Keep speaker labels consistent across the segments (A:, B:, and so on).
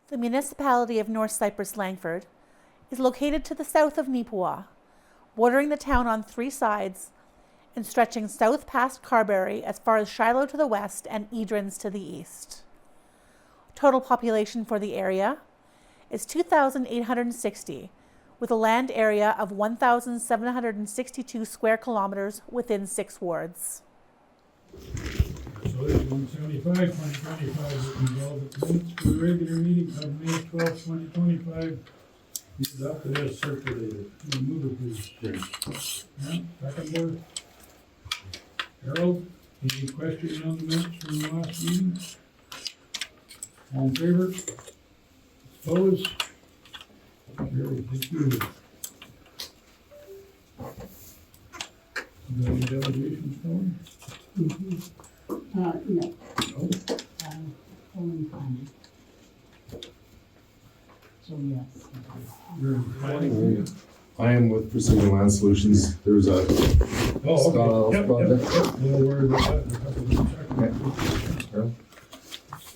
A: The municipality of North Cypress-Langford is located to the south of Neepawa, bordering the town on 3 sides and stretching south past Carberry as far as Shiloh to the west and Edrins to the east. Total population for the area is 2,860, with a land area of 1,762 square kilometers within 6 wards.
B: Resolution 175, 2025, resolved that minutes for the regular meeting of May 12th, 2025 be adopted as circulated. Will you move it, please? Yeah, seconder. Harold, any questions on the minutes from the last meeting? All in favor? Opposed? Carried, thank you. You got any delegations going?
C: No,
B: No?
C: only planning. So yes.
B: You're in planning?
D: I am with Precision Land Solutions. There's a
B: Oh,
D: Scott
B: okay. Yep,
D: project.
B: We'll worry about that in a couple of seconds.
D: Yeah.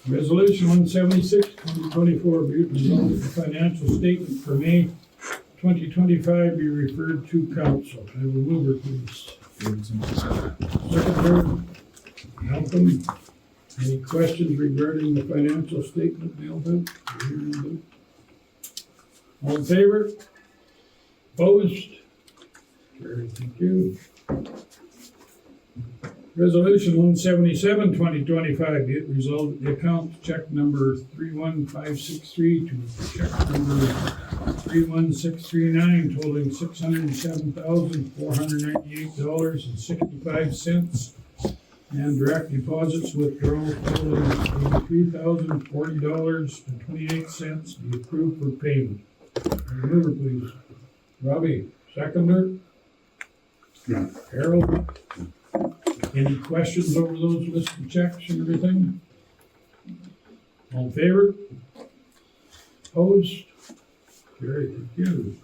B: Resolution 176, 2024, be it resolved that the financial statement for May 2025 be referred to council. I will move her, please. Seconder, Malcolm, any questions regarding the financial statement, Malcolm? All in favor? Opposed? Carried, thank you. Resolution 177, 2025, be it resolved that the account check number 31563 to check number 31639 totaling $607,498.65 and direct deposits withdrawal totaling $83,040.28 be approved for payment. Mover, please. Robbie, seconder.
D: Yeah.
B: Harold. Any questions over those listed checks and everything? All in favor? Opposed? Carried, thank you.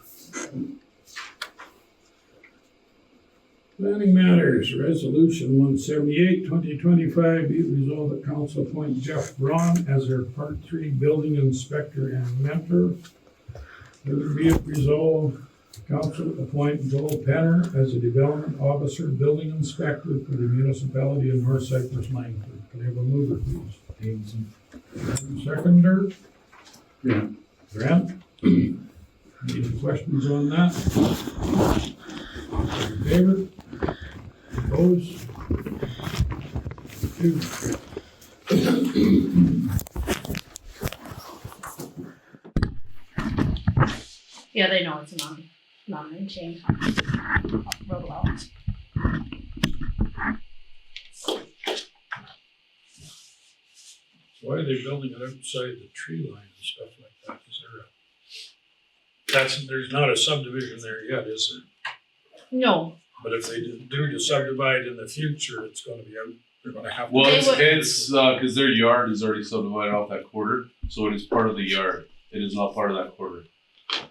B: Planning matters, resolution 178, 2025, be it resolved that council appoint Jeff Braun as their Part 3 building inspector and mentor. Further be it resolved, council appoint Joel Penner as a development officer, building inspector for the municipality of North Cypress-Langford. Can I have a mover, please? Seconder?
D: Yeah.
B: Grant? Any questions on that? In favor? Opposed? Two.
E: Yeah, they know it's a non-name change. Road allowance.
B: Why are they building it outside the tree line and stuff like that? Is there there's not a subdivision there yet, is there?
E: No,
B: But if they do to subdivide in the future, it's gonna be out, they're gonna have.
F: Well,
E: They
F: it's
E: would-
F: because their yard is already subdivided off that quarter, so it is part of the yard. It is not part of that quarter.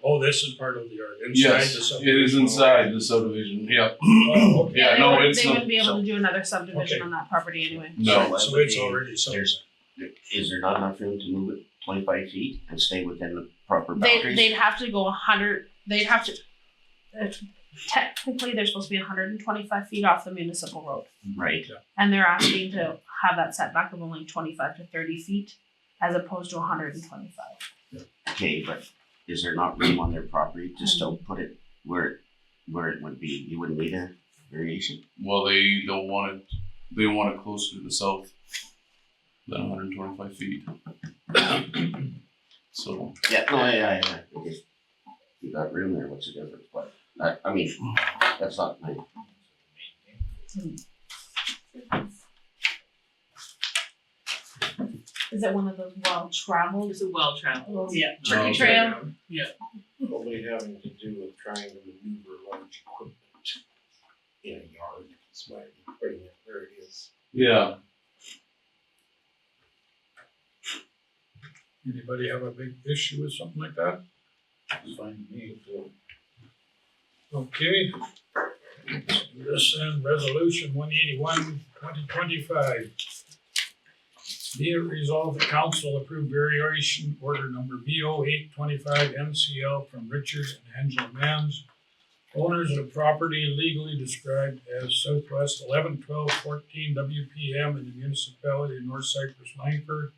B: Oh, this is part of the yard, inside the
F: Yes,
B: subdivision.
F: it is inside the subdivision. Yep.
B: Oh, okay.
F: Yeah,
E: they
F: no,
E: wouldn't-
F: it's
E: they
F: not-
E: wouldn't be able to do another subdivision
B: Okay.
E: on that property anyway.
F: No.
B: So it's already subdivided.
G: Is there not enough room to move it 25 feet and stay within the proper
E: They'd
G: boundaries?
E: have to go 100, they'd have to, technically, they're supposed to be 125 feet off the municipal road.
G: Right,
E: And they're asking to have that setback of only 25 to 30 feet as opposed to 125.
G: okay, but is there not room on their property to still put it where it would be, you wouldn't need a variation?
F: Well, they don't want it. They want it closer to the south than 125 feet. So
G: Yeah, no, I guess you got room there, what's the difference, but, I mean, that's not my.
E: Is it one of those well-traveled?
H: It's a well-traveled, yeah.
E: Turkey
F: Okay.
E: trail?
I: Probably having to do with trying to maneuver large equipment in a yard, is why you're putting it where it is.
F: yeah,
B: Anybody have a big issue with something like that?
I: It's fine to me, so.
B: Okay. Let's do this then, resolution 181, 2025. Be it resolved, the council approved variation order number BO 825 NCL from Richard and Angela Mans, owners of property legally described as Southwest 111214 WPM in the municipality of North Cypress-Langford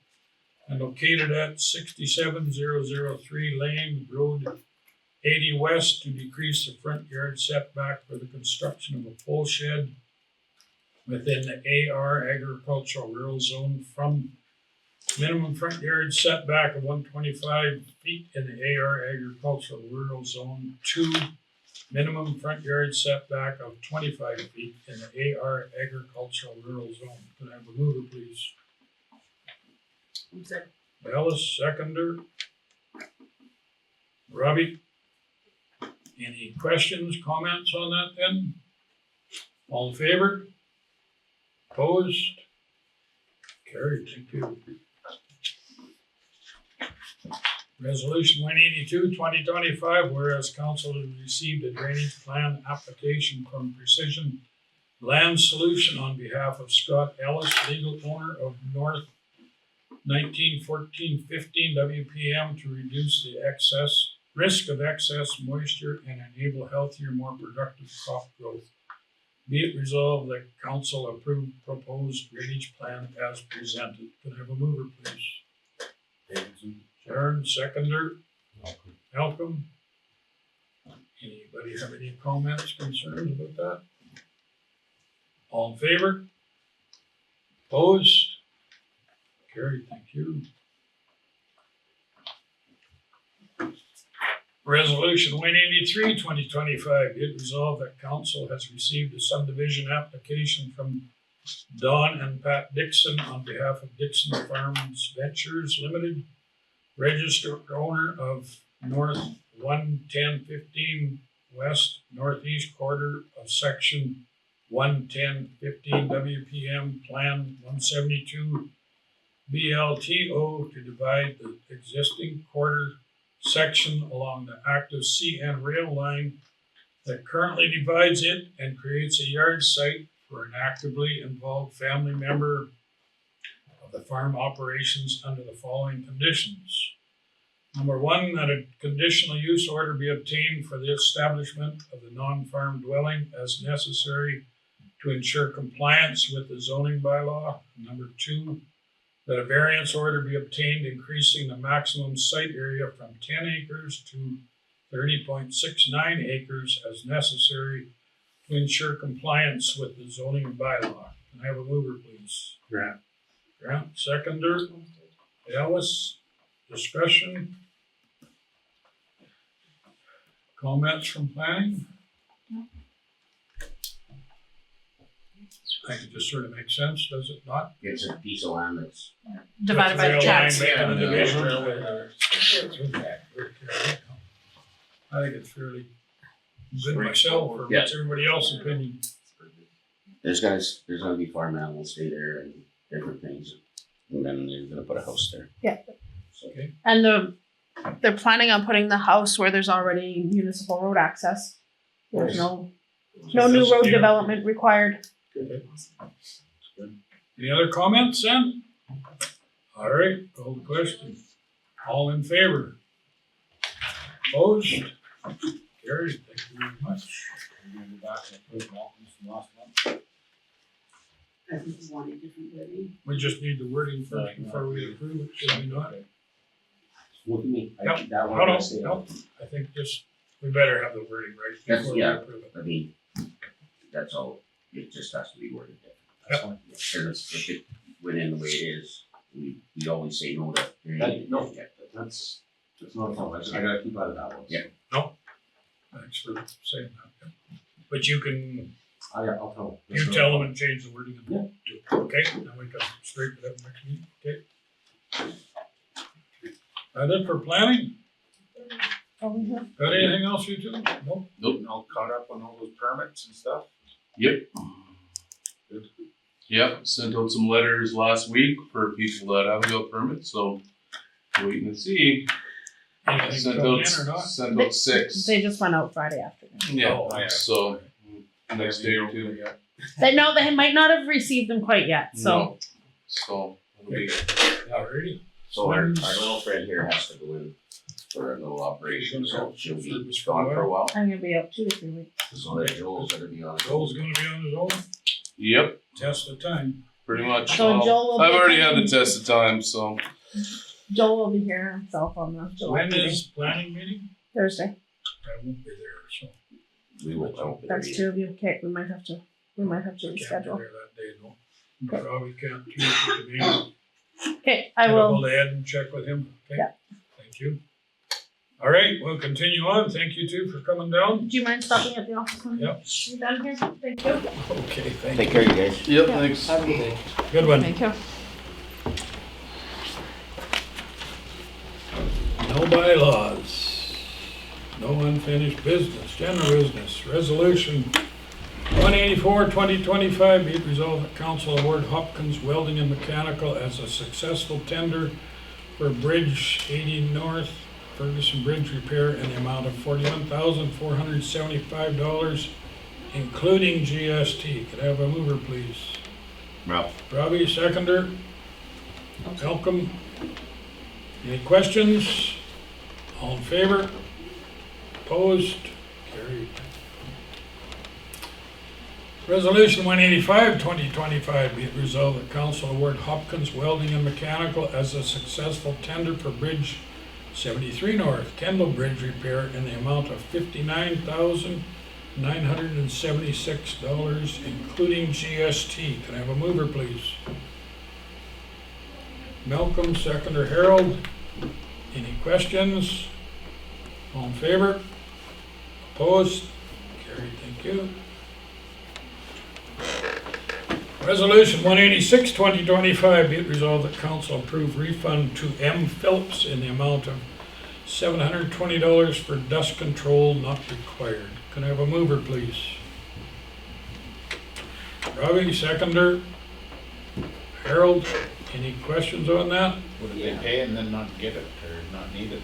B: and located at 67003 Lane Road 80 West to decrease the front yard setback for the construction of a pole shed within the AR agricultural rural zone from minimum front yard setback of 125 feet in the AR agricultural rural zone to minimum front yard setback of 25 feet in the AR agricultural rural zone. Can I have a mover, please? Ellis, seconder. Robbie? Any questions, comments on that then? All in favor? Opposed? Carried, thank you. Resolution 182, 2025, whereas council has received a drainage plan application from Precision Land Solution on behalf of Scott Ellis, legal owner of North 1914-15 WPM to reduce the risk of excess moisture and enable healthier, more productive crop growth. Be it resolved that council approve proposed drainage plan as presented. Can I have a mover, please?
D: Davidson.
B: Sharon, seconder. Malcolm. Anybody have any comments, concerns about that? All in favor? Opposed? Carried, thank you. Resolution 183, 2025, be it resolved that council has received a subdivision application from Don and Pat Dixon on behalf of Dixon Farms Ventures Limited, registered owner of North 11015 West Northeast quarter of Section 11015 WPM Plan 172 BLTO to divide the existing quarter section along the active CN rail line that currently divides it and creates a yard site for an actively involved family member of the farm operations under the following conditions. Number one, that a conditional use order be obtained for the establishment of the non-farm dwelling as necessary to ensure compliance with the zoning bylaw. Number two, that a variance order be obtained increasing the maximum site area from 10 acres to 30.69 acres as necessary to ensure compliance with the zoning bylaw. Can I have a mover, please?
D: Grant.
B: Grant, seconder. Ellis, discussion? Comments from planning? I think it just sort of makes sense, does it not?
G: It's a piece of land that's,
E: Divided by the
B: Rail line
E: tracks.
B: making a division.
I: Yeah.
B: I think it's fairly good myself, or what's everybody else's opinion?
G: there's gonna be farm animals stay there and different things. And then they're gonna put a house there.
E: Yeah.
G: So,
B: Okay,
E: And they're planning on putting the house where there's already municipal road access. There's no new road development required.
B: any other comments then? All right, call the question. All in favor? Opposed? Carried, thank you very much.
C: I think we want a different wording.
B: We just need the wording first before we approve it, should we not?
H: Look at me.
B: Yep.
H: That
B: No,
H: one I
B: no,
H: say.
B: no, I think just, we better have the wording right
G: That's-
B: before we
G: yeah.
B: approve it.
G: I mean, that's all, it just has to be worded different.
H: That's fine.
G: Because if it went in the way it is, we always say no to.
H: No. That's not a problem. I gotta keep out of that one.
G: Yeah.
B: Thanks for saying that. Yeah. But you can,
H: I'll tell them.
B: you tell them and change the wording.
H: Yeah.
B: Okay, then we can straighten it up next meeting, okay? That it for planning? Got anything else you two? No?
F: Nope.
I: All caught up on all those permits and stuff?
F: Yep. Yep, sent out some letters last week for people that haven't got permits, so waiting to see.
B: Anything
F: Sent
B: coming
F: out,
B: in or not?
F: sent out 6.
E: They just went out Friday afternoon.
F: Yeah,
B: Oh, yeah.
F: so next day or two.
E: They might not have received them quite yet, so.
F: No. So
B: Alrighty.
G: So our little friend here has to go in for a little operation, so she'll be gone for a while.
E: I'm gonna be out 2 to 3 weeks.
G: So that Joel's gonna be on.
B: Joel's gonna be on his own,
F: Yep,
B: test the time.
F: pretty much.
E: So
F: Well,
E: Joel will be
F: I've already had
E: attending-
F: the test of time, so
E: Joel will be here himself on the July
B: When
E: meeting.
B: is planning meeting?
E: Thursday.
B: I won't be there, so
G: We won't out there
E: That's
G: yet.
E: 2 of you. Okay, we might have to
B: I can't be
E: reschedule.
B: there that day though. Probably can't do it today.
E: Okay, I
B: Get
E: will.
B: ahold of Ed and check with him. Okay.
E: Yeah.
B: Thank you. All right, we'll continue on. Thank you two for coming down.
E: Do you mind stopping at the office when
B: Yep.
E: you're done here? Thank you.
B: Okay, thank
G: Take
B: you.
G: care, you guys.
F: yep,
E: Yeah.
F: thanks.
C: Have a good day.
B: Good one.
E: Thank you.
B: No bylaws. No unfinished business. General business. Resolution 184, 2025, be it resolved that council award Hopkins Welding and Mechanical as a successful tender for Bridge 80 North Ferguson Bridge repair in the amount of $41,475, including GST. Could I have a mover, please?
G: Ralph.
B: Robbie, seconder. Malcolm. Any questions? All in favor? Opposed? Carried. Resolution 185, 2025, be it resolved that council award Hopkins Welding and Mechanical as a successful tender for Bridge 73 North Kendall Bridge repair in the amount of $59,976, including GST. Can I have a mover, please? Malcolm, seconder Harold. Any questions? All in favor? Opposed? Carried, thank you. Resolution 186, 2025, be it resolved that council approve refund to M. Phillips in the amount of $720 for dust control not required. Can I have a mover, please? Robbie, seconder. Harold, any questions on that?
H: Would they pay and then not get it or not need it?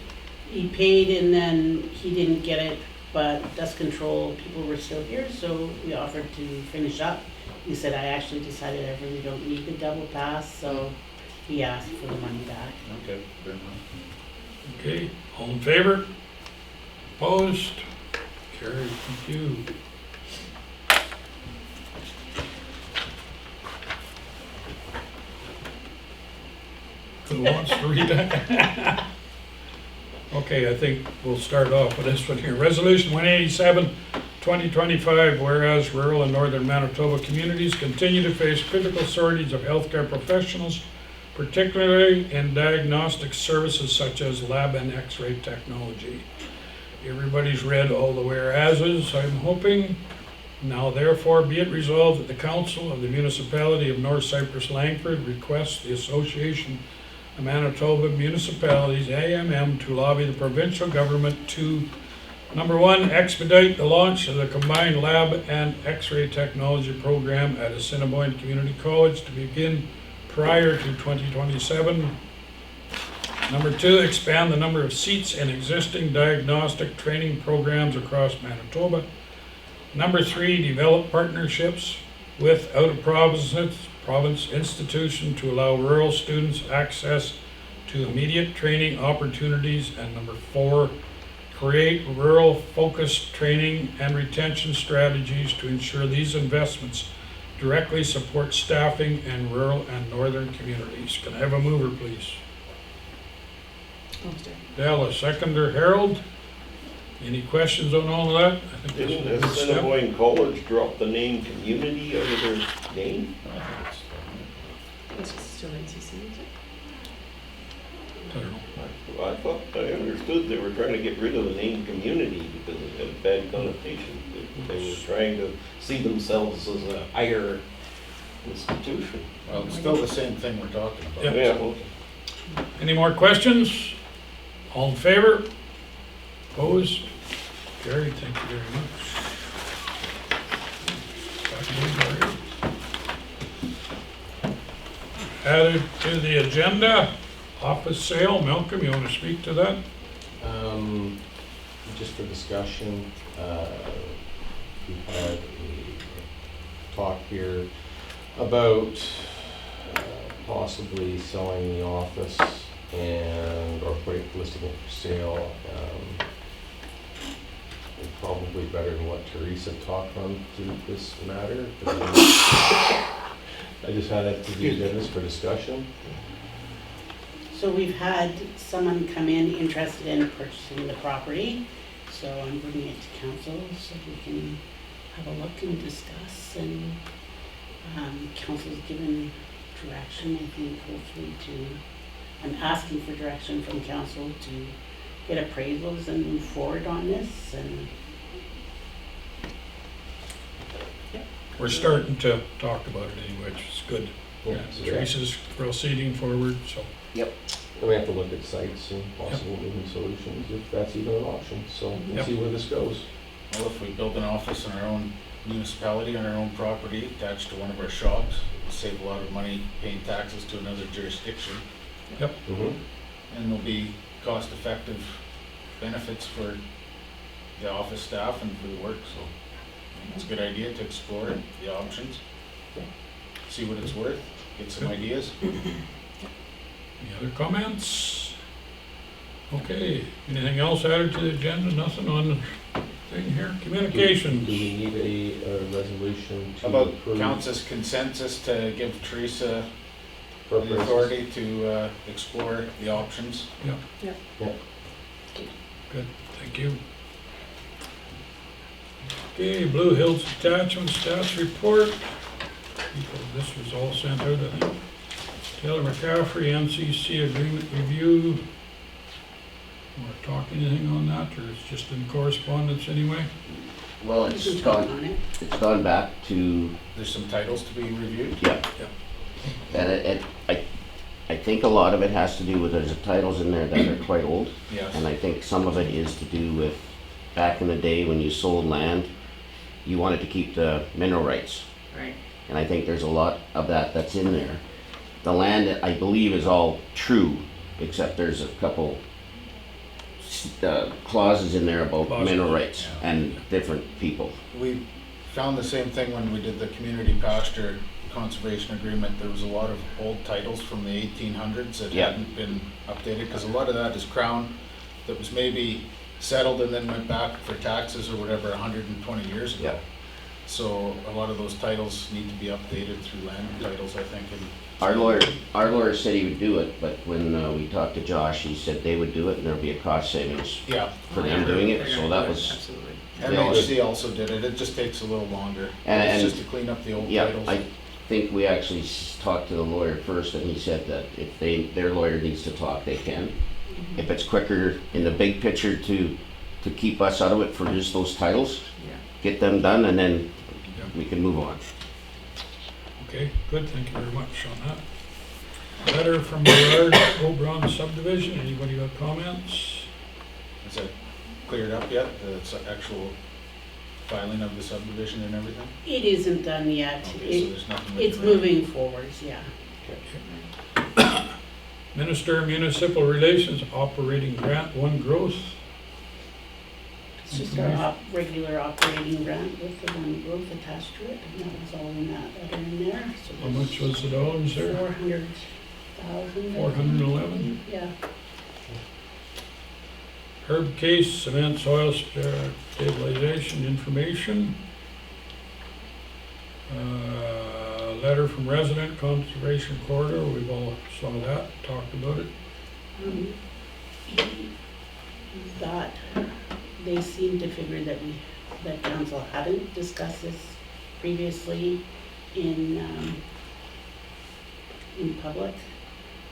C: He paid and then he didn't get it, but dust control people were still here, so we offered to finish up. He said, I actually decided I really don't need the double pass, so he asked for the money back.
H: Okay, fair enough.
B: Okay, all in favor? Opposed? Carried, thank you. Who wants to read that? Okay, I think we'll start off with this one here. Resolution 187, 2025, whereas rural and northern Manitoba communities continue to face critical shortage of healthcare professionals, particularly in diagnostic services such as lab and x-ray technology. Everybody's read all the whereases, I'm hoping. Now therefore be it resolved that the Council of the Municipality of North Cypress-Langford requests the Association of Manitoba Municipalities, AMM, to lobby the provincial government to, number one, expedite the launch of the combined lab and x-ray technology program at Assiniboine Community College to begin prior to 2027. Number two, expand the number of seats in existing diagnostic training programs across Manitoba. Number three, develop partnerships with out-of-province institutions to allow rural students access to immediate training opportunities. And number four, create rural-focused training and retention strategies to ensure these investments directly support staffing in rural and northern communities. Can I have a mover, please? Della, seconder Harold. Any questions on all of that? I think this is a
J: Didn't
B: good step.
J: Assiniboine College drop the name community out of their name?
C: It's still NCC, is it?
B: I don't know.
J: I thought, I understood they were trying to get rid of the name community because it had a bad connotation. They were trying to see themselves as a higher institution.
H: Well, it's still the same thing we're talking about.
B: Yeah.
J: Yeah, well,
B: Any more questions? All in favor? Opposed? Carried, thank you very much. Added to the agenda, office sale. Malcolm, you want to speak to that?
K: Just for discussion, we've had a talk here about possibly selling the office and, or listing it for sale. And probably better than what Teresa talked on to this matter. But I just had that to the agenda for discussion.
C: So we've had someone come in interested in purchasing the property, so I'm bringing it to council so we can have a look and discuss, and council's given direction, I think, hopefully I'm asking for direction from council to get appraisals and move forward on this, and
B: We're starting to talk about it anyway, which is good.
K: Yeah,
B: Teresa's proceeding forward, so.
K: And we have to look at sites and possible moving solutions, if that's even an option, so we'll
B: Yep.
K: see where this goes.
L: Well, if we build an office in our own municipality, on our own property, attached to one of our shops, we'll save a lot of money paying taxes to another jurisdiction,
K: Mm-hmm.
L: and there'll be cost-effective benefits for the office staff and for the work, so it's a good idea to explore the options, see what it's worth, get some ideas.
B: Any other comments? Okay, anything else added to the agenda? Nothing on the thing here? Communications.
K: Do we need a resolution to
L: How about
K: approve
L: council's consensus to give Teresa the
K: appropriations?
L: authority to explore the options?
B: Good, thank you. Okay, Blue Hills Attachment Stats Report. This was all sent out, I think. Taylor McCaffrey, MCC Agreement Review. Want to talk anything on that, or it's just in correspondence anyway?
G: Well,
C: we can talk on it.
G: it's gone back to,
L: There's some titles to be reviewed.
G: and I think a lot of it has to do with, there's titles in there that are quite old.
L: Yes.
G: And I think some of it is to do with, back in the day when you sold land, you wanted to keep the mineral rights.
C: Right.
G: And I think there's a lot of that's in there. The land, I believe, is all true, except there's a couple clauses in there about
B: Clauses,
G: mineral rights
L: yeah.
G: and different people.
L: We found the same thing when we did the community pasture conservation agreement. There was a lot of old titles from the 1800s that
G: Yeah.
L: hadn't been updated, because a lot of that is crown that was maybe settled and then went back for taxes or whatever 120 years ago.
G: Yeah.
L: So a lot of those titles need to be updated through land titles, I think. And
G: Our lawyer said he would do it, but when we talked to Josh, he said they would do it and there'd be a cost savings
L: yeah,
G: for them doing it, so that was,
C: Absolutely.
L: MHC also did it. It just takes a little longer.
G: And-
L: It's just to clean up the old
G: yeah,
L: titles.
G: I think we actually talked to the lawyer first, and he said that if their lawyer needs to talk, they can. If it's quicker in the big picture to keep us out of it for just those titles, get them done, and then we can move on.
B: Okay, good, thank you very much on that. Letter from Gerard Oberon subdivision, anybody got comments?
L: Is that cleared up yet? The actual filing of the subdivision and everything?
C: It isn't done yet.
L: Okay, so there's nothing.
C: It's moving forwards, yeah.
B: Minister of Municipal Relations, operating grant, one growth.
C: It's just our regular operating grant with the one growth attached to it, and that was all in that letter in there. So
B: How much was the dollars there?
C: 400,000.
B: 411?
C: Yeah.
B: Herb Case, cement soil stabilization information. Letter from resident, conservation corridor, we've all saw that, talked about it.
C: That, they seem to figure that that council hadn't discussed this previously in public,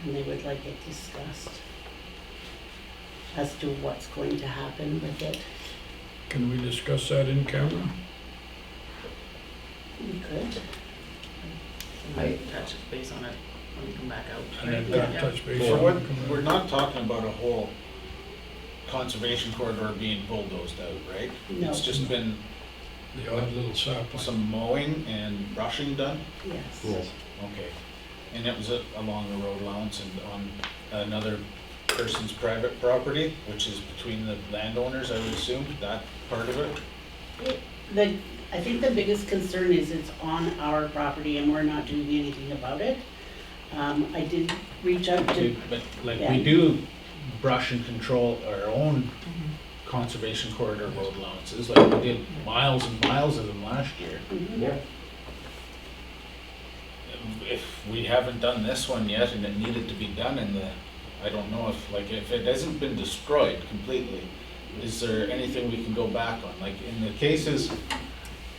C: and they would like it discussed as to what's going to happen with it.
B: Can we discuss that in camera?
C: We could.
M: Touch base on it when we come back out.
B: And then touch base
L: So
B: on it.
L: we're not talking about a whole conservation corridor being bulldozed out, right?
C: No.
L: It's just been
B: The odd little sapling.
L: some mowing and brushing done?
C: Yes.
K: Yes.
L: Okay. And it was along the road allowance and on another person's private property, which is between the landowners, I would assume, that part of it?
C: I think the biggest concern is it's on our property and we're not doing anything about it. I did reach out to,
L: But like
C: Yeah.
L: we do brush and control our own conservation corridor road allowances, like we did miles and miles of them last year.
K: Yeah.
L: If we haven't done this one yet and it needed to be done in the, I don't know if it hasn't been destroyed completely, is there anything we can go back on? Like in the cases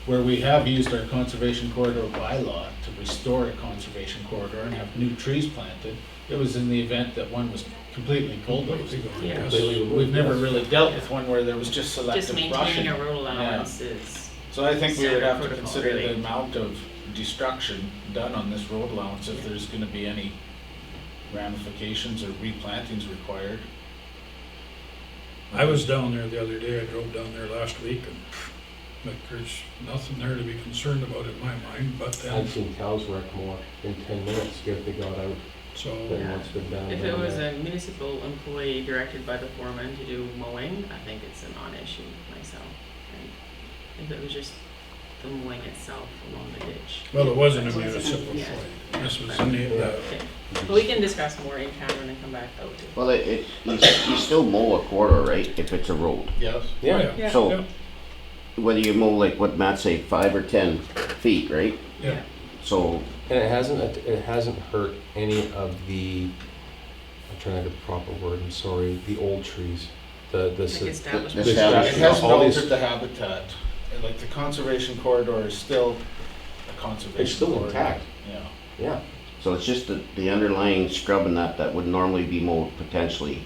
L: where we have used our conservation corridor bylaw to restore a conservation corridor and have new trees planted, it was in the event that one was completely bulldozed.
M: Yeah.
L: We've never really dealt with one where there was just
M: Just
L: selective brushing.
M: maintaining a road allowance is.
L: So I think we would have to
M: Standard
L: consider
M: protocol,
L: the
M: really.
L: amount of destruction done on this road allowance if there's gonna be any ramifications or replantings required.
B: I was down there the other day, I drove down there last week, and like, there's nothing there to be concerned about in my mind, but then,
K: I've seen cows wreck more in 10 minutes if they got out
B: so,
K: than
M: Yeah.
K: what's been done.
M: If
K: down
M: it was
K: there.
M: a municipal employee directed by the foreman to do mowing, I think it's a non-issue myself. Right? If it was just the mowing itself along the ditch.
B: well, it wasn't a
C: It wasn't,
B: municipal
C: yeah.
B: flight. This was in the,
M: Okay. But we can discuss more in camera and come back out too.
G: Well, you still mow a corridor, right, if it's a road.
L: Yes.
K: Yeah.
M: Yeah.
G: So,
B: Yeah.
G: whether you mow like what Matt say, 5 or 10 feet, right?
B: yeah,
G: So,
K: And it hasn't hurt any of the, I'm trying to get the proper word, I'm sorry, the old trees. The
M: Like establishment.
G: the
L: It
G: establishment.
L: hasn't
K: all these-
L: altered the habitat, and like the conservation corridor is still a conservation
K: It's still
L: corridor.
K: intact.
L: Yeah.
K: Yeah.
G: So it's just the underlying scrub and that would normally be mowed potentially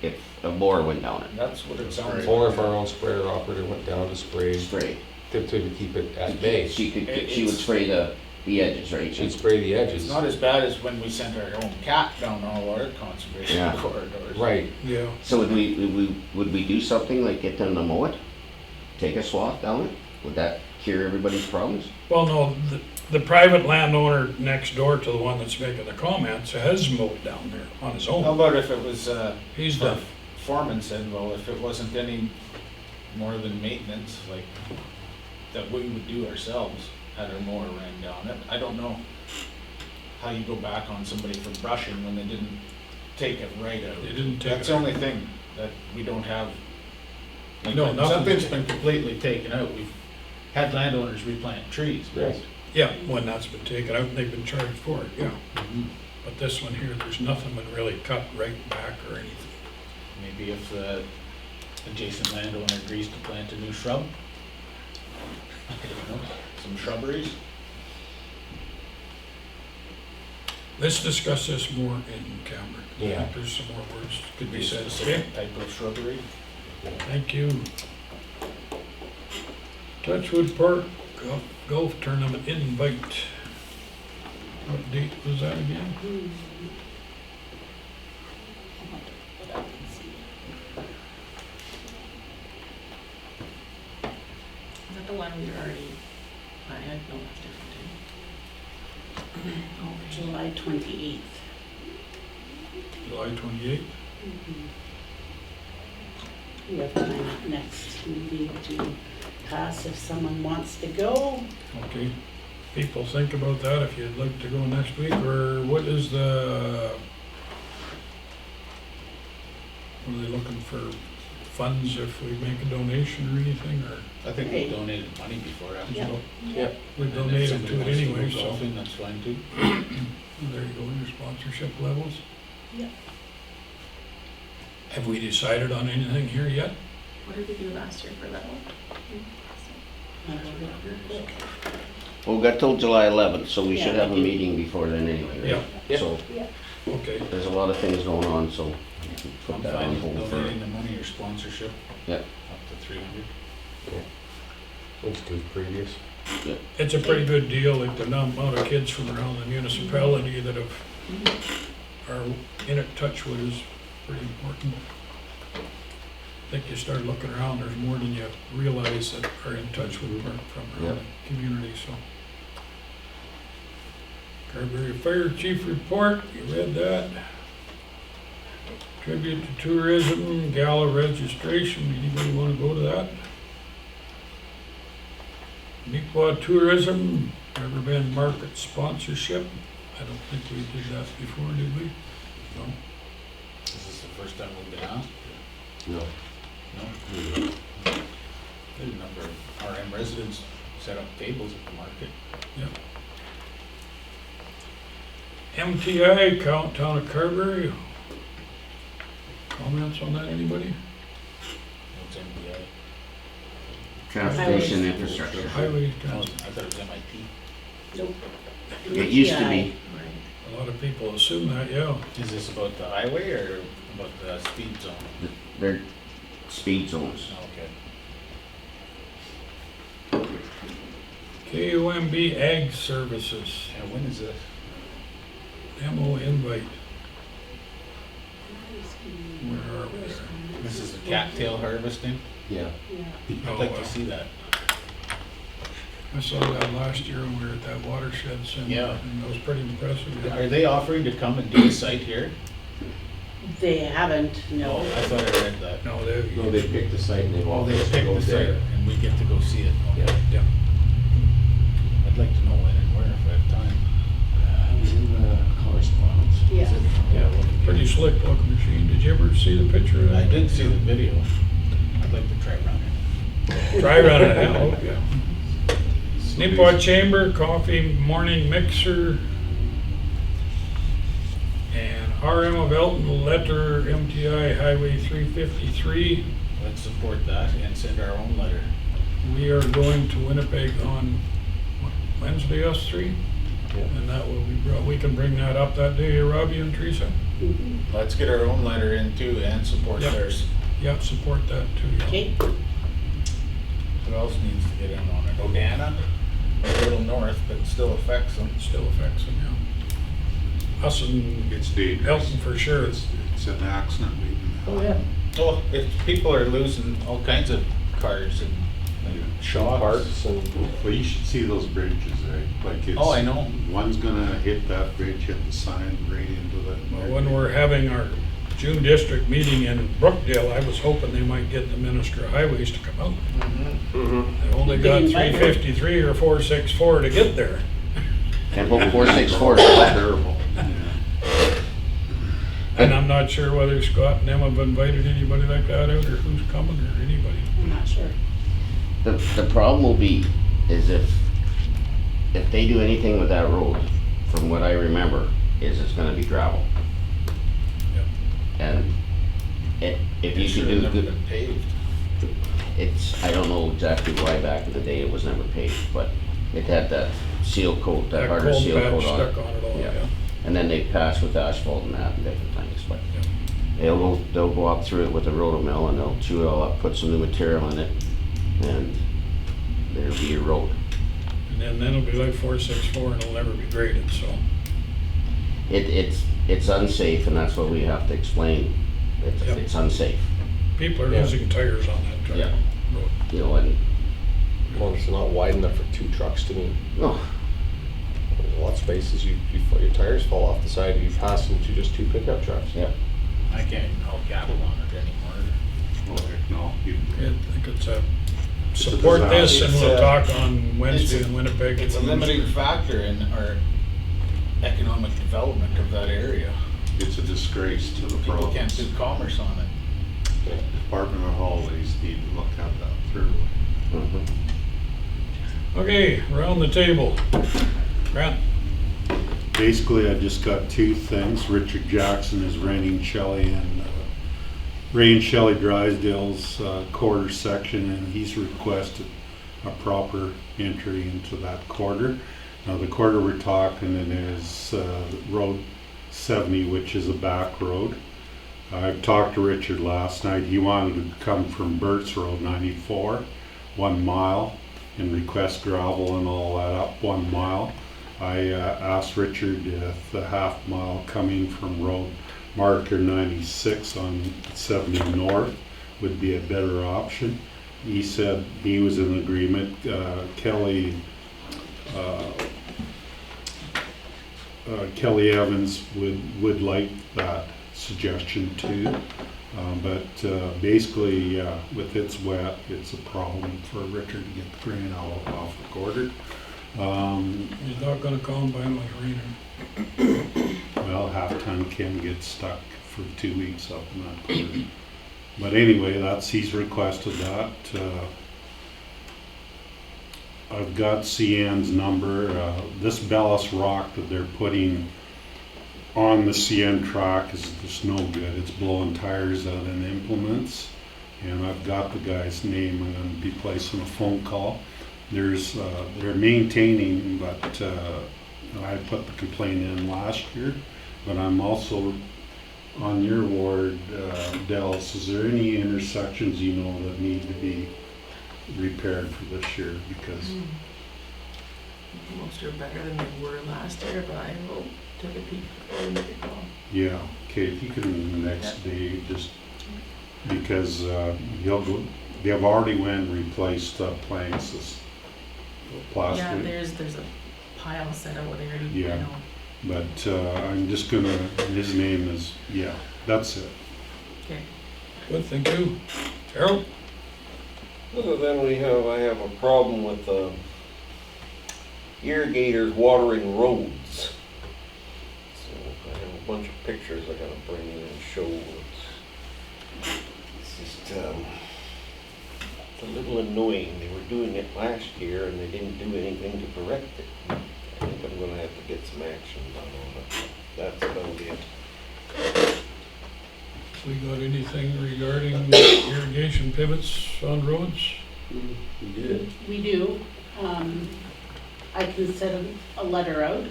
G: if a mower went down it.
L: That's what it sounds like.
K: Or if our own sprayer operator went down to spray
G: Spray.
K: to keep it at bay.
G: She would
L: It's-
G: spray the edges, right?
K: She'd spray the
L: It's
K: edges.
L: not as bad as when we sent our own cat down all our conservation
G: Yeah.
L: corridors.
K: Right.
B: yeah.
G: So would we do something like get them to mow it? Take a swath down it? Would that cure everybody's problems?
B: Well, no, the private landowner next door to the one that's making the comments has mowed down there on his
L: How
B: own.
L: about if it was,
B: He's
L: the
B: done.
L: foreman said, well, if it wasn't any more than maintenance, like, that we would do ourselves, had our mower ran down it. I don't know how you go back on somebody for brushing when they didn't take it right out.
B: They didn't take
L: That's
B: it
L: the
B: out.
L: only thing that we don't have. Like,
B: No,
L: when
B: nothing.
L: something's been completely taken out, we've had landowners replant trees.
K: Yes.
B: Yeah, when that's been taken out, and they've been charged for it, yeah. But this one here, there's nothing been really cut right back or anything.
L: Maybe if the adjacent landowner agrees to plant a new shrub. I don't know, some shrubberies.
B: Let's discuss this more in camera. I
K: Yeah.
B: think there's some more words
L: Could be a
B: said. Okay,
L: specific type of shrubbery.
B: thank you. Touchwood Park Golf Tournament invite. What date was that again?
M: Is that the one we already planned? No, that's different.
C: July 28th.
B: July 28th?
C: We have time at next meeting to pass if someone wants to go.
B: Okay. People think about that if you'd like to go next week, or what is the, what are they looking for, funds if we make a donation or anything, or
L: I think we donated money before, haven't we?
C: Yeah.
K: Yeah.
B: we
L: And if
B: donated
L: somebody
B: to it
L: wants
B: anyway,
L: go
B: so
L: golfing, that's fine too.
B: there you go, your sponsorship levels.
C: Yeah.
B: Have we decided on anything here yet?
M: What did we do last year for that one?
C: I'll look real quick.
G: Well, we got till July 11th, so we
C: Yeah,
G: should have a
C: we do.
G: meeting before then anyway, right?
K: Yeah.
G: So
B: Okay,
G: there's a lot of things going on, so we can put
L: I'm
G: that
L: fine
G: on
L: with
G: hold for.
L: donating the money or sponsorship.
G: Yeah.
L: Up to 300.
K: Let's do previous.
B: it's a pretty good deal, like the amount of kids from around the municipality that are in it, Touchwood is pretty important. I think you start looking around, there's more than you realize that are in touch with from around the community, so. Carberry Fire Chief report, you read that. Tribute to tourism, gala registration, anybody wanna go to that? Nequa Tourism, Riverbend Market sponsorship. I don't think we did that before, did we? No.
L: Is this the first time we've been asked?
K: No.
L: No? There's a number of RM residents set up tables at the market.
B: MTI, Town of Carberry. Comments on that, anybody?
L: What's MPI?
G: Transportation infrastructure.
B: Highway,
L: I thought it was MIT.
C: Nope.
G: It used to be.
B: a lot of people assume that, yeah.
L: Is this about the highway or about the speed zone?
G: They're speed zones.
L: Okay.
B: KOMB Ag Services,
L: And when is this?
B: demo invite. Where are we there?
L: This is the cattail harvesting?
K: Yeah.
L: I'd like to see that.
B: I saw that last year when we were at that watershed center.
L: Yeah.
B: And that was pretty impressive.
L: Are they offering to come and do a site here?
C: They haven't,
L: Oh,
C: no.
L: I thought I read that.
B: No,
K: No, they picked the site and they
L: Oh,
K: want
L: they
K: us to
L: picked
K: go
L: the site
K: there.
L: and we get to go see it. Okay.
K: Yeah.
L: I'd like to know when and where if I have time.
K: It was in the correspondence.
C: Yeah.
L: Yeah, well,
B: Pretty slick looking machine. Did you ever see the picture of that?
L: I did see the video. I'd like to try running.
B: Try running it out, yeah. Nipawd Chamber, coffee morning mixer. And RM of Elton, letter MTI Highway 353.
L: Let's support that and send our own letter.
B: We are going to Winnipeg on Wednesday, us three.
K: Yeah.
B: And that will be brought, we can bring that up that day, Robbie and Teresa.
L: Let's get our own letter in too and support
B: Yep.
L: theirs.
B: Yeah, support that too. Yeah.
C: Okay,
L: Who else needs to get in on it? Odana? A little north, but it still affects them.
B: Still affects them, yeah. Us and
N: It's dangerous.
B: Elton for sure.
N: It's an accident waiting to
C: oh
N: happen.
C: yeah.
L: Oh, if people are losing all kinds of cars and shocks.
K: Parts and
N: Well, you should see those bridges, right? Like it's.
L: Oh, I know.
N: One's gonna hit that bridge, hit the sign right into the.
B: Well, when we're having our June district meeting in Brookdale, I was hoping they might get the Minister of Highways to come out. They only got
C: They invite her.
B: 353 or 464 to get there.
G: And about 464
N: Terrible. Yeah.
B: And I'm not sure whether Scott and them have invited anybody like that out, or who's coming, or anybody.
C: I'm not sure.
G: The problem will be is if they do anything with that road, from what I remember, is it's gonna be gravel.
B: Yep.
G: And if you
L: It
G: could
L: should
G: do
L: have never
G: good,
L: been paved.
G: I don't know exactly why back in the day it was never paved, but it had that seal coat, that harder
B: cold
G: seal
B: patch
G: coat on it.
B: stuck on it all,
G: Yeah.
B: yeah.
G: And then they pass with asphalt and that and different things, but they'll go up through it with a roto mill and they'll chew it all up, put some new material in it, and there'll be your road.
B: And then it'll be like 464 and it'll never be graded, so.
G: It's unsafe, and that's what we have to explain.
B: Yep.
G: It's unsafe,
B: People are
K: Yeah.
B: losing tires on that track.
G: Yeah.
B: road.
G: you know, and,
K: well, it's not wide enough for 2 trucks to meet.
G: no,
K: There's a lot of spaces, your tires fall off the side, you pass into just 2 pickup trucks.
G: yeah.
L: I can't even haul cattle on it anymore.
N: Oh, heck no. You-
B: I think it's a,
N: It's a
B: support this and
L: disaster.
B: we'll
L: It's,
B: talk on Wednesday in Winnipeg.
L: It's a limiting factor in our economic development of that area.
N: It's a disgrace to the
L: People can't
N: province.
L: do commerce on it.
N: Department of Highways need to look at that thoroughly.
G: Mhm.
B: Okay, around the table. Grant?
N: Basically, I just got 2 things. Richard Jackson is renting Shelley and Ray and Shelley Drysdale's quarter section, and he's requested a proper entry into that quarter. Now, the quarter we're talking in is Road 70, which is a back road. I talked to Richard last night. He wanted to come from Burt's Road 94, 1 mile, and request gravel and all that up 1 mile. I asked Richard if the half mile coming from road marker 96 on 70 North would be a better option. He said he was in agreement. Kelly Evans would like that suggestion too. But basically, with it's wet, it's a problem for Richard to get the grain out off the quarter.
B: He's not gonna combine with Rainer.
N: Well, half-ton can get stuck for 2 weeks up in that corner. But anyway, he's requested that. I've got CN's number. This ballast rock that they're putting on the CN track is just no good. It's blowing tires out in implements. And I've got the guy's name. I'm going to be placing a phone call. They're maintaining, but I put the complaint in last year. But I'm also on your ward, Dallas. Is there any intersections you know that need to be repaired for this year? Because
M: Most are better than they were last year, but I will take a peek before we make a call.
N: yeah, okay, if you can the next day, just because they've already went and replaced planks this last
M: Yeah,
N: week.
M: there's a pile set over there.
N: Yeah.
M: I know.
N: But I'm just gonna. His name is That's it.
M: Okay.
B: Good, thank you. Harold?
J: Other than I have a problem with irrigators watering roads. So I have a bunch of pictures I gotta bring in and show. It's just it's a little annoying. They were doing it last year and they didn't do anything to correct it. I think I'm gonna have to get some action done on it. That's about it.
B: We got anything regarding irrigation pivots on roads?
J: We did.
C: We do. I can send a letter out.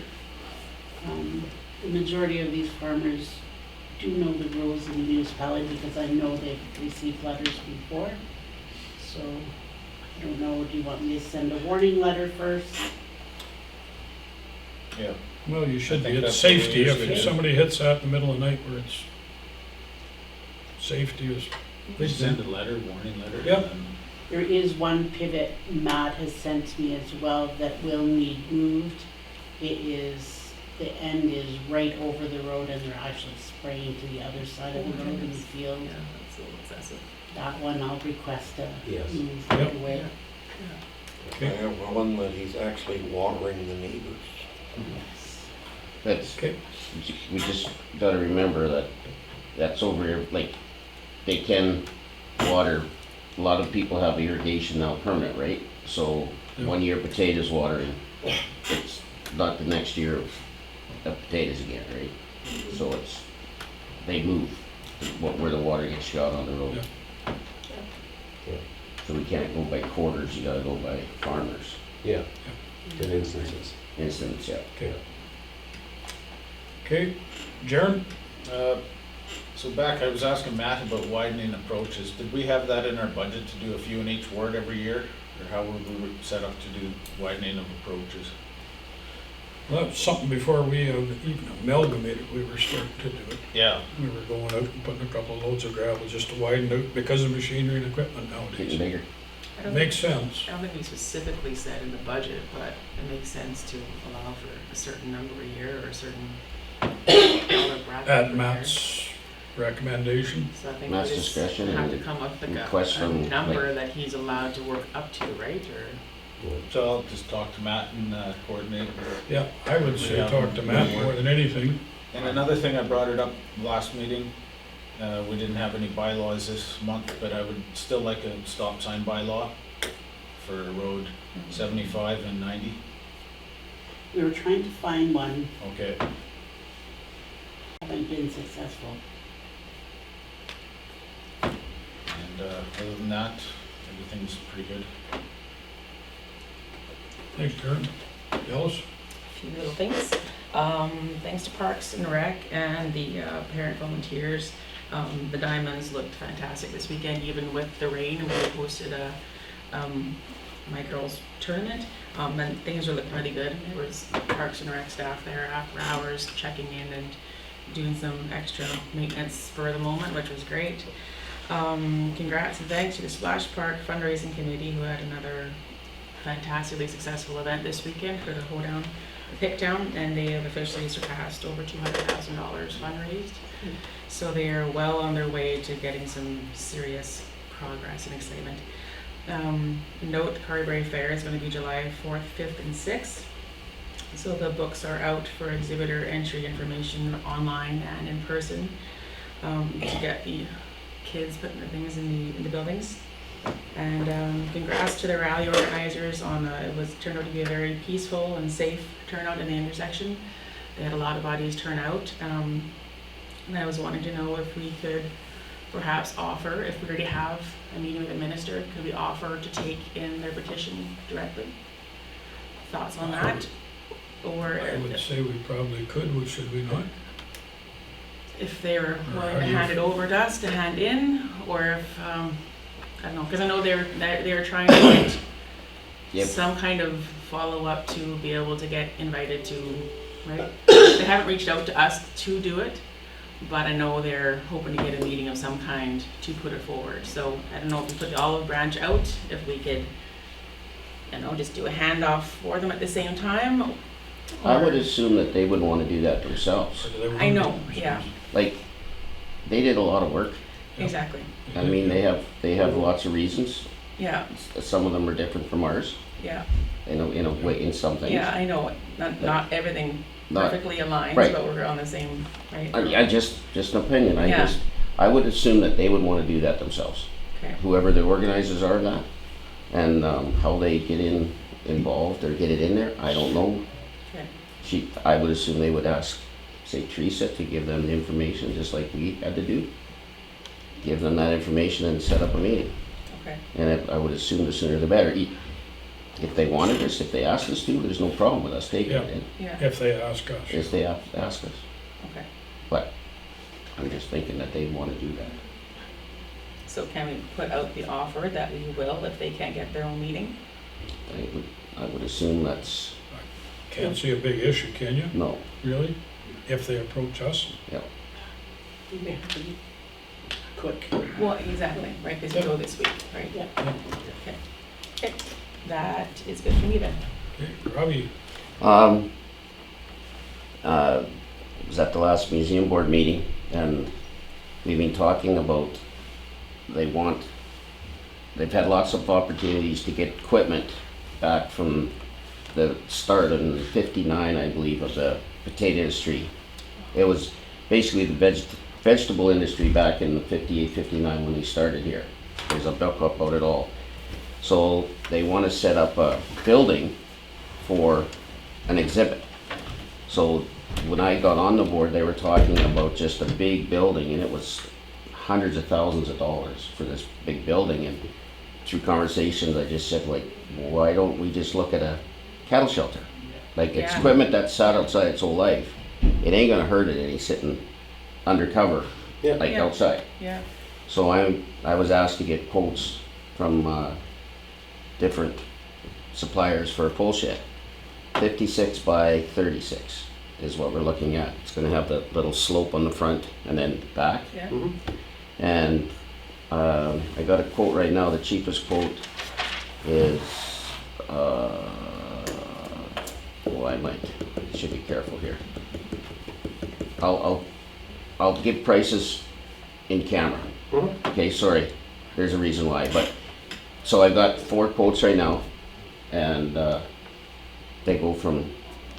C: The majority of these farmers do know the rules in the municipality because I know they've received letters before. So, I don't know, do you want me to send a warning letter first?
L: Yeah.
B: Well, you should
L: I think
B: be. It's
L: that's what we
B: safety.
L: usually
B: If
L: do.
B: somebody hits that in the middle of the night where it's safety is.
L: We send a letter, warning letter.
B: Yep.
L: and
C: There is one pivot Matt has sent me as well that will need moved. The end is right over the road and they're actually spraying to the other side of the road in the field.
M: Yeah, that's a little excessive.
C: That one I'll request to
J: Yes.
C: move right
B: Yep.
C: away.
J: I have one that he's actually watering the neighbors.
G: That's,
B: Okay.
G: we just gotta remember that that's over here, like, they can water, a lot of people have irrigation now permanent, right? So,
B: Yeah.
G: 1 year potatoes watering, it's not the next year of potatoes again, right? So they move, where the water gets shot on the road.
B: Yeah.
G: So we can't go by quarters, you gotta go by farmers,
K: Yeah, in instances.
G: instance, yeah.
B: Okay, Jaron?
L: So back, I was asking Matt about widening approaches. Did we have that in our budget to do a few in each ward every year? Or how were we set up to do widening of approaches?
B: Well, that's something before we even amalgamated, we were starting to do it.
L: Yeah.
B: We were going out and putting a couple of loads of gravel just to widen out because of machinery and equipment
G: Getting
B: nowadays.
G: bigger.
M: I don't
B: Makes sense.
M: I don't think we specifically said in the budget, but it makes sense to allow for a certain number a year or a certain dollar bracket. per
B: At
M: year.
B: Matt's recommendation.
M: So I think
G: Matt's
M: we just
G: discretion
M: have to
G: and
M: come up with
G: request
M: a
G: from,
M: number that he's allowed to work up to, right? Or
L: So I'll just talk to Matt and coordinate.
B: Yeah, I would say
L: Yeah.
B: talk to Matt more than anything.
L: And another thing, I brought it up last meeting, we didn't have any bylaws this month, but I would still like a stop sign bylaw for road 75 and 90.
C: We were trying to find one,
L: Okay.
C: haven't been successful.
L: And other than that, everything's pretty good.
B: Thanks, Karen. Dallas?
M: a few little things. Thanks to Parks and Rec and the parent volunteers. The Diamonds looked fantastic this weekend, even with the rain. We hosted a my girls tournament, and things were looking really good. There was Parks and Rec staff there after hours checking in and doing some extra maintenance for the moment, which was great. Congrats and thanks to the Splash Park fundraising committee who had another fantastically successful event this weekend for the hoedown, pick down, and they have officially surpassed over $200,000 fundraised. So they are well on their way to getting some serious progress and excitement. Note, Carberry Fair is going to be July 4th, 5th, and 6th. So the books are out for exhibitor entry information online and in person, to get the kids putting their things in the buildings. And congrats to the rally organizers on it turned out to be a very peaceful and safe turnout in the intersection. They had a lot of bodies turn out, and I was wanting to know if we could perhaps offer, if we already have a meeting with the minister, could we offer to take in their petition directly? Thoughts on that? Or
B: I would say we probably could, should we not?
M: if they're willing to hand it over to us to hand in, or if, I don't know, because I know they're trying to get
G: Yep.
M: some kind of follow-up to be able to get invited to, right? They haven't reached out to us to do it, but I know they're hoping to get a meeting of some kind to put it forward. So I don't know if we put the olive branch out, if we could, you know, just do a handoff for them at the same time.
G: I would assume that they would want to do that themselves.
M: I know, yeah,
G: Like, they did a lot of work.
M: exactly,
G: I mean, they have lots of reasons.
M: yeah,
G: Some of them are different from ours,
M: yeah,
G: in a way, in some things.
M: yeah, I know, not everything
G: Not-
M: perfectly aligns,
G: right.
M: but we're on the same, right?
G: I just an opinion.
M: Yeah.
G: I would assume that they would want to do that themselves.
M: Okay.
G: Whoever the organizers are of that, and how they get involved or get it in there, I don't know.
M: Okay.
G: I would assume they would ask, say, Teresa to give them the information, just like we had to do. Give them that information and set up a meeting.
M: Okay.
G: And I would assume the sooner the better. If they wanted us, if they asked us to, there's no problem with us taking it in.
M: Yeah,
B: If they ask us.
G: If they ask us.
M: okay.
G: But I'm just thinking that they want to do that.
M: So can we put out the offer that we will if they can't get their own meeting?
G: I would assume that's,
B: Can't see a big issue, can you?
G: no.
B: Really? If they approach us?
C: You may have to be quick.
M: Well, exactly, right, because you go this week, right?
C: Yeah.
M: Okay. Okay, that is good for me then.
B: Okay, Robbie,
G: Was at the last museum board meeting, and we've been talking about, they've had lots of opportunities to get equipment back from the start in '59, I believe, of the potato industry. It was basically the vegetable industry back in the '58, '59 when they started here. There's a book about it all. So they want to set up a building for an exhibit. So when I got on the board, they were talking about just a big building, and it was hundreds of thousands of dollars for this big building. And through conversations, I just said, like, why don't we just look at a cattle shelter? Like, it's
M: Yeah.
G: equipment that's sat outside its whole life. It ain't gonna hurt it any sitting undercover,
J: Yeah.
G: like
M: Yeah.
G: outside.
M: Yeah,
G: So I was asked to get quotes from different suppliers for a pole shed. 56 by 36 is what we're looking at. It's gonna have the little slope on the front and then back.
M: yeah,
G: And I got a quote right now. The cheapest quote is, I should be careful here. I'll give prices in camera. Okay, sorry, there's a reason why, but, so I've got 4 quotes right now, and they go from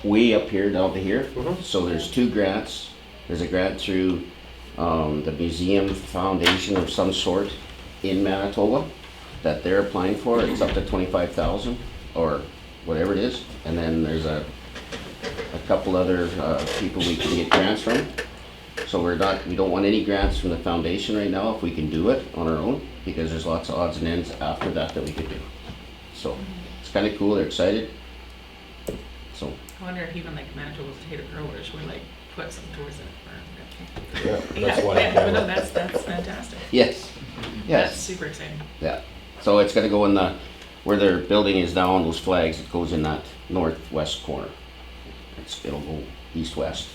G: way up here down to here. So there's 2 grants. There's a grant through the Museum Foundation of some sort in Manitoba that they're applying for. It's up to 25,000 or whatever it is. And then there's a couple other people we can get grants from. So we don't want any grants from the foundation right now if we can do it on our own, because there's lots of odds and ends after that we could do. So it's kind of cool. They're excited. So
M: I wonder if even like Manitoba potato growers would like put some towards it.
K: Yeah, that's
M: Yeah,
K: why.
M: yeah, but no, that's fantastic.
G: yes,
M: That's
G: yes,
M: super exciting.
G: yeah. So it's gonna go in where their building is now on those flags. It goes in that northwest corner. It'll go east-west,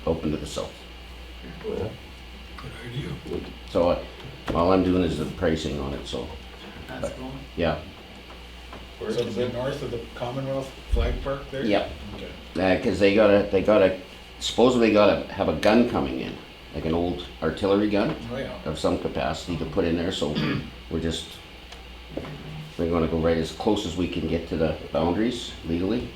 G: open to the south.
B: good idea.
G: So all I'm doing is the pricing on it. So
M: That's cool.
G: yeah,
L: So is it north of the Commonwealth Flag Park there?
G: Yep.
L: Okay.
G: because they supposedly gotta have a gun coming in, like an old artillery gun
L: Oh, yeah.
G: of some capacity to put in there. So we're gonna go right as close as we can get to the boundaries legally.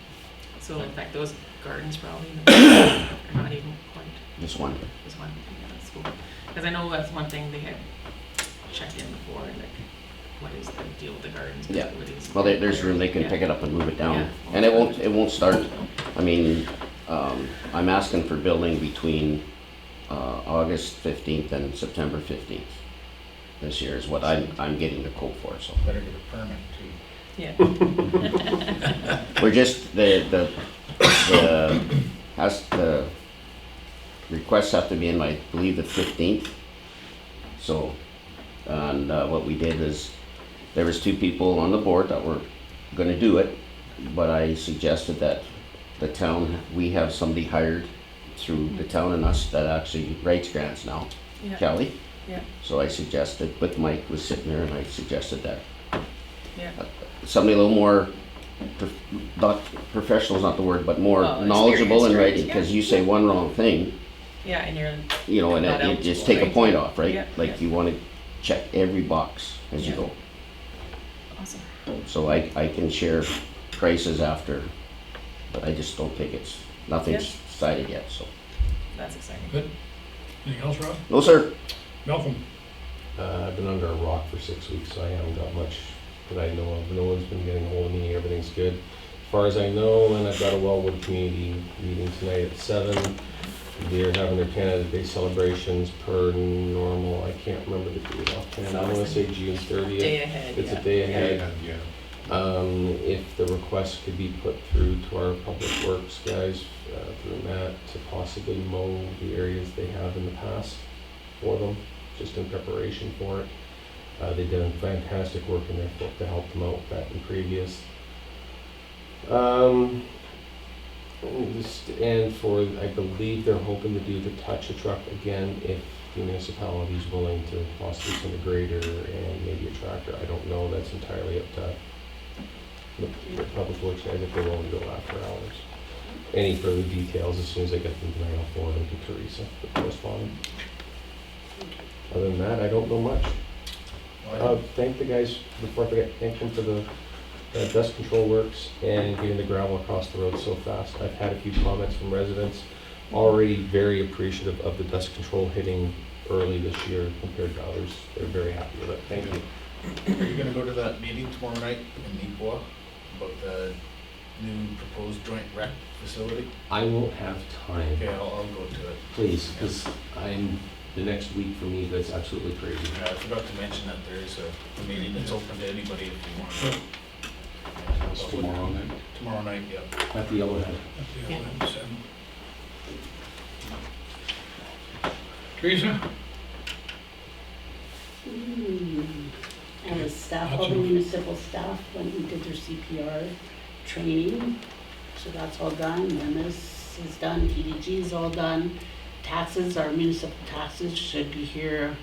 M: So in fact, those gardens probably, or not even quite,
G: Just one.
M: just one, yeah, that's cool. Cause I know that's one thing they had checked in before, and like, what is the deal with the gardens?
G: Yeah.
M: facilities?
G: Well, there's room, they can
M: Yeah.
G: pick it up and move it down.
M: Yeah.
G: And it won't start, I mean, I'm asking for building between, August 15th and September 15th. This year is what I'm getting the quote for, so.
L: Better get a permit too.
M: Yeah.
G: We're just, the requests have to be in, I believe, the 15th. So, and what we did is, there was 2 people on the board that were gonna do it, but I suggested that the town, we have somebody hired through the town and us that actually writes grants now,
M: Yeah.
G: Kelly.
M: Yeah.
G: So I suggested, but Mike was sitting there and I suggested that
M: Yeah.
G: somebody a little more, not professional is not the word, but more
M: Well,
G: knowledgeable in
M: experienced,
G: writing,
M: yeah.
G: because you say one wrong thing,
M: Yeah, and you're,
G: you know, and
M: Not
G: it just
M: eligible,
G: take a
M: right?
G: point off, right?
M: Yeah,
G: Like
M: yeah.
G: you wanna check every box as you
M: Yeah.
G: go.
M: awesome.
G: So I can share prices after, but I just don't think nothing's decided yet, so.
M: That's exciting.
B: Good. Anything else, Rob?
G: No, sir.
B: Malcolm?
K: I've been under a rock for 6 weeks, so I haven't got much that I know of. No one's been getting a hold of me, everything's good. As far as I know, and I've got a Wellwood community meeting tonight at 7. They're having their Canada Day celebrations per normal. I can't remember the date offhand. I wanna say June 30th.
M: Day ahead,
K: It's
M: yeah.
K: a day ahead.
L: Yeah.
K: If the request could be put through to our public works guys, through Matt, to possibly mow the areas they have in the past for them, just in preparation for it. They've done fantastic work in their foot to help them out with that in previous. And for, I believe they're hoping to do the touch a truck again if the municipality is willing to possibly send a grader and maybe a tractor. I don't know, that's entirely up to the public works guys if they're willing to go after hours. Any further details, as soon as I get them tonight, I'll forward them to Teresa, the correspondent. Other than that, I don't know much. Thank the guys, before I forget, thank them for the dust control works and getting the gravel across the road so fast. I've had a few comments from residents, already very appreciative of the dust control hitting early this year compared to others. They're very happy with it. Thank you.
L: Are you gonna go to that meeting tomorrow night in Iqua about the new proposed joint rec facility?
K: I won't have time,
L: Okay, I'll go to it.
K: please, because the next week for me, that's absolutely crazy.
L: I forgot to mention that there is a meeting that's open to anybody if you want.
D: It's tomorrow night.
L: Tomorrow night, yeah.
K: At the Yellowhead.
B: Teresa?
C: And the staff, all the municipal staff went and did their CPR training, so that's all done. MS is done, PDG is all done. Taxes, our municipal taxes should be here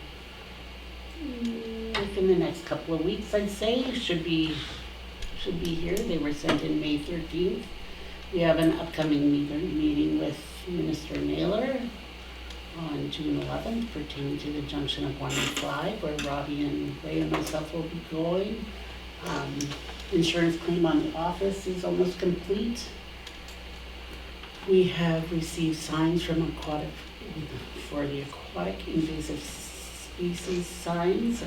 C: within the next couple of weeks, I'd say. Should be here. They were sent in May 13th. We have an upcoming meeting with Minister Naylor on June 11th pertaining to the junction of 1 and 5, where Robbie and Ray and myself will be going. Insurance claim on the office is almost complete. We have received signs for the aquatic invasive species signs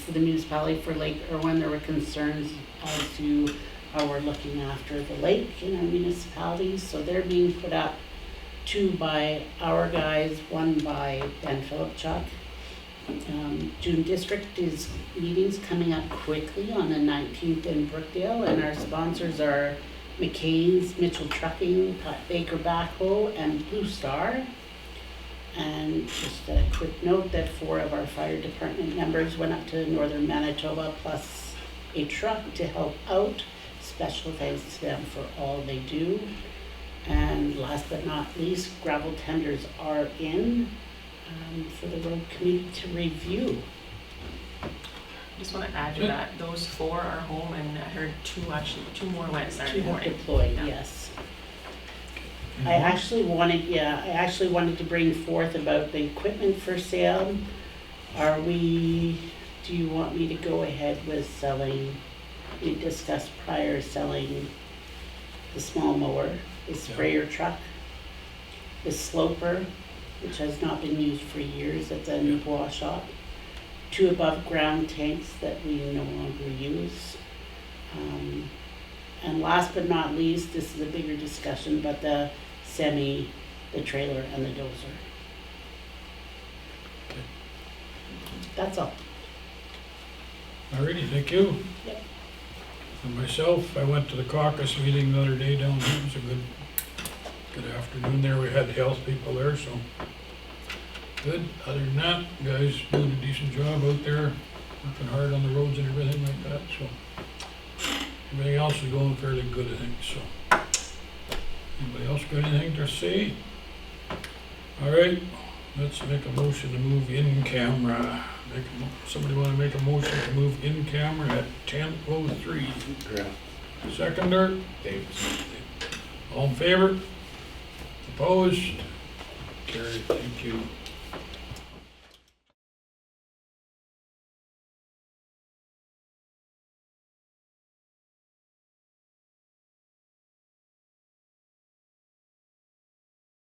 C: for the municipality for Lake Irwin. There were concerns as to how we're looking after the lake in our municipalities, so they're being put up, 2 by our guys, 1 by Ben Philipchuk. June District meetings coming up quickly on the 19th in Brookdale, and our sponsors are McCain's, Mitchell Trucking, Baker Backhoe, and Blue Star. And just a quick note that 4 of our fire department members went up to northern Manitoba plus a truck to help out. Special thanks to them for all they do. And last but not least, gravel tenders are in for the road committee to review.
M: Just want to add to that, those 4 are home, and I heard 2 more went Saturday
C: 2 have
M: morning.
C: deployed,
M: Yeah.
C: yes. I actually wanted to bring forth about the equipment for sale. Do you want me to go ahead with selling, we discussed prior selling the small mower the sprayer truck, the sloper, which has not been used for years at the Nipawin shop, 2 above ground tanks that we no longer use. And last but not least, this is a bigger discussion, but the semi, the trailer and the dozer. That's all.
B: Alrighty, thank you.
C: Yep.
B: For myself, I went to the caucus meeting the other day down there. It was a good afternoon there. We had health people there, so good. Other than that, you guys doing a decent job out there, working hard on the roads and everything like that, so. Everything else is going fairly good, I think, so. Anybody else got anything to say? Alright, let's make a motion to move in camera. Somebody wanna make a motion to move in camera at 10:03? Seconder? All in favor? Opposed? Carried, thank you.